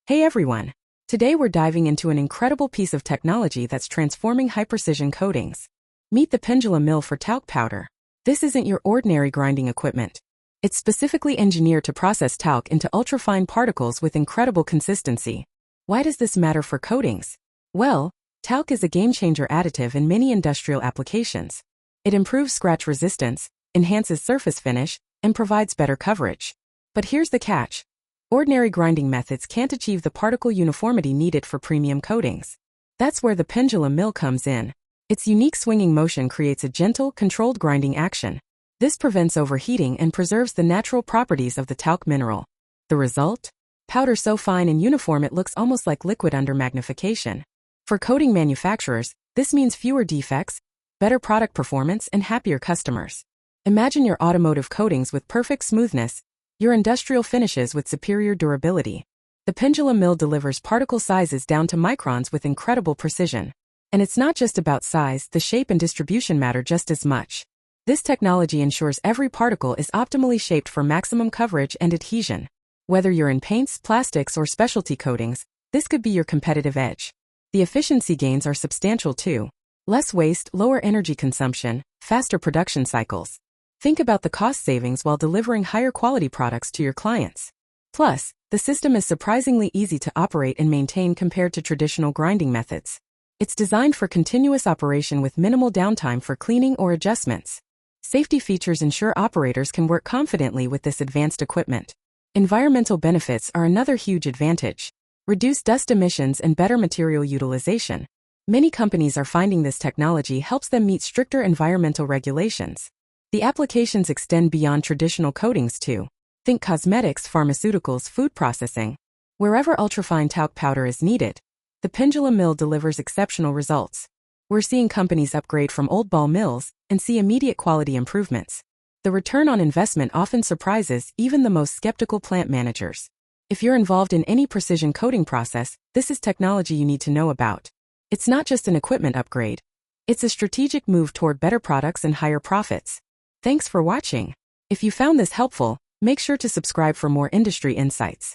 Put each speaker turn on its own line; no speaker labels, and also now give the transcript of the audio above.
Hey everyone! Today we're diving into an incredible piece of technology that's transforming high-precision coatings. Meet the Pendulum Mill for talc powder. This isn't your ordinary grinding equipment. It's specifically engineered to process talc into ultrafine particles with incredible consistency. Why does this matter for coatings? Well, talc is a game-changer additive in many industrial applications. It improves scratch resistance, enhances surface finish, and provides better coverage. But here's the catch. Ordinary grinding methods can't achieve the particle uniformity needed for premium coatings. That's where the Pendulum Mill comes in. Its unique swinging motion creates a gentle, controlled grinding action. This prevents overheating and preserves the natural properties of the talc mineral. The result? Powder so fine and uniform it looks almost like liquid under magnification. For coating manufacturers, this means fewer defects, better product performance, and happier customers. Imagine your automotive coatings with perfect smoothness, your industrial finishes with superior durability. The Pendulum Mill delivers particle sizes down to microns with incredible precision. And it's not just about size, the shape and distribution matter just as much. This technology ensures every particle is optimally shaped for maximum coverage and adhesion. Whether you're in paints, plastics, or specialty coatings, this could be your competitive edge. The efficiency gains are substantial too. Less waste, lower energy consumption, faster production cycles. Think about the cost savings while delivering higher quality products to your clients. Plus, the system is surprisingly easy to operate and maintain compared to traditional grinding methods. It's designed for continuous operation with minimal downtime for cleaning or adjustments. Safety features ensure operators can work confidently with this advanced equipment. Environmental benefits are another huge advantage. Reduced dust emissions and better material utilization. Many companies are finding this technology helps them meet stricter environmental regulations. The applications extend beyond traditional coatings too. Think cosmetics, pharmaceuticals, food processing. Wherever ultrafine talc powder is needed, the Pendulum Mill delivers exceptional results. We're seeing companies upgrade from old ball mills and see immediate quality improvements. The return on investment often surprises even the most skeptical plant managers. If you're involved in any precision coating process, this is technology you need to know about. It's not just an equipment upgrade. It's a strategic move toward better products and higher profits. Thanks for watching. If you found this helpful, make sure to subscribe for more industry insights.